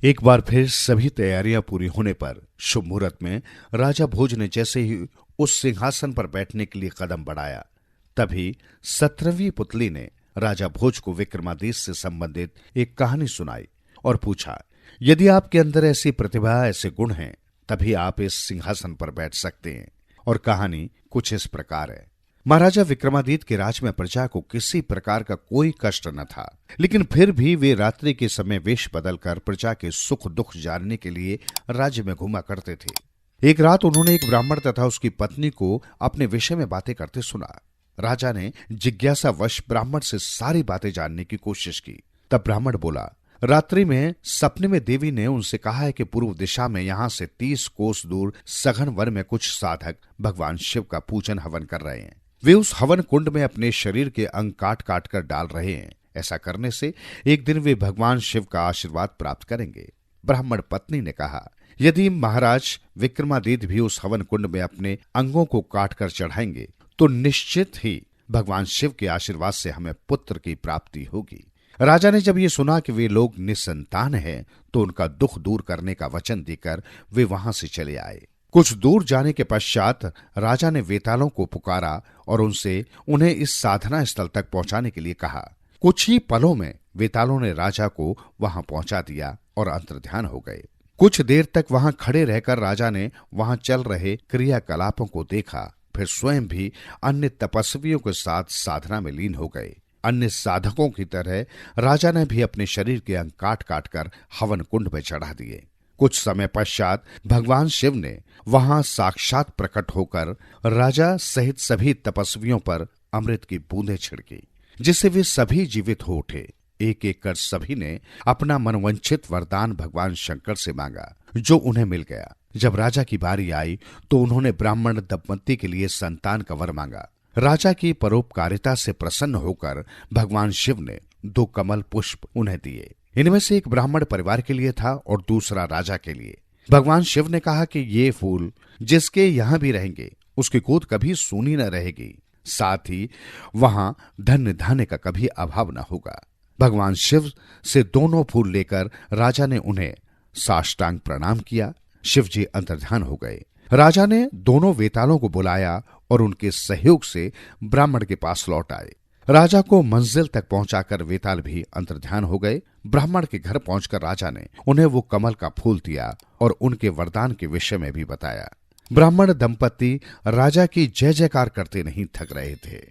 एक बार फिर सभी तैयारियां पूरी होने पर शुभ मुहूर्त में राजा भोज ने जैसे ही उस सिंहासन पर बैठने के लिए कदम बढ़ाया, तभी 17वीं पुतली ने राजा भोज को विक्रमादित्य से संबंधित एक कहानी सुनाई और पूछा, यदि आपके अंदर ऐसी प्रतिभा, ऐसे गुण हैं, तभी आप इस सिंहासन पर बैठ सकते हैं। और कहानी कुछ इस प्रकार है। महाराजा विक्रमादित्य के राज में प्रजा को किसी प्रकार का कोई कष्ट न था, लेकिन फिर भी वे रात्रि के समय वेश बदलकर प्रजा के सुख दुख जानने के लिए राज्य में घूमा करते थे। एक रात उन्होंने एक ब्राह्मण तथा उसकी पत्नी को अपने विषय में बातें करते सुना। राजा ने जिज्ञासावश ब्राह्मण से सारी बातें जानने की कोशिश की। तब ब्राह्मण बोला, रात्रि में सपने में देवी ने उनसे कहा है कि पूर्व दिशा में यहां से 30 कोस दूर सघन वन में कुछ साधक भगवान शिव का पूजन हवन कर रहे हैं। वे उस हवन कुंड में अपने शरीर के अंग काट काट कर डाल रहे हैं। ऐसा करने से एक दिन वे भगवान शिव का आशीर्वाद प्राप्त करेंगे। ब्राह्मण पत्नी ने कहा, यदि महाराज विक्रमादित्य भी उस हवन कुंड में अपने अंगों को काट कर चढ़ाएंगे तो निश्चित ही भगवान शिव के आशीर्वाद से हमें पुत्र की प्राप्ति होगी। राजा ने जब ये सुना कि वे लोग निसंतान हैं, तो उनका दुख दूर करने का वचन देकर वे वहां से चले आए। कुछ दूर जाने के पश्चात राजा ने वेतालों को पुकारा और उनसे उन्हें इस साधना स्थल तक पहुंचाने के लिए कहा। कुछ ही पलों में वेतालों ने राजा को वहां पहुंचा दिया और अंतर्ध्यान हो गए। कुछ देर तक वहां खड़े रहकर राजा ने वहां चल रहे क्रियाकलापों को देखा, फिर स्वयं भी अन्य तपस्वियों के साथ साधना में लीन हो गए। अन्य साधकों की तरह राजा ने भी अपने शरीर के अंग काट काट कर हवन कुंड में चढ़ा दिए। कुछ समय पश्चात भगवान शिव ने वहां साक्षात प्रकट होकर राजा सहित सभी तपस्वियों पर अमृत की बूंदें छिड़की, जिससे वे सभी जीवित हो उठे। एक एक कर सभी ने अपना मनवंचित वरदान भगवान शंकर से मांगा, जो उन्हें मिल गया। जब राजा की बारी आई तो उन्होंने ब्राह्मण दंपत्ति के लिए संतान का वर मांगा। राजा की परोपकारिता से प्रसन्न होकर भगवान शिव ने 2 कमल पुष्प उन्हें दिए। इनमें से एक ब्राह्मण परिवार के लिए था और दूसरा राजा के लिए। भगवान शिव ने कहा कि ये फूल जिसके यहां भी रहेंगे, उसकी गोद कभी सूनी न रहेगी, साथ ही वहां धन्य धान्य का कभी अभाव न होगा। भगवान शिव से दोनों फूल लेकर राजा ने उन्हें साष्टांग प्रणाम किया। शिव जी अंतर्ध्यान हो गए। राजा ने दोनों वेतालों को बुलाया और उनके सहयोग से ब्राह्मण के पास लौट आए। राजा को मंजिल तक पहुंचाकर वेताल भी अंतर्ध्यान हो गए। ब्राह्मण के घर पहुंचकर राजा ने उन्हें वो कमल का फूल दिया और उनके वरदान के विषय में भी बताया। ब्राह्मण दंपत्ति राजा की जय जयकार करते नहीं थक रहे थे।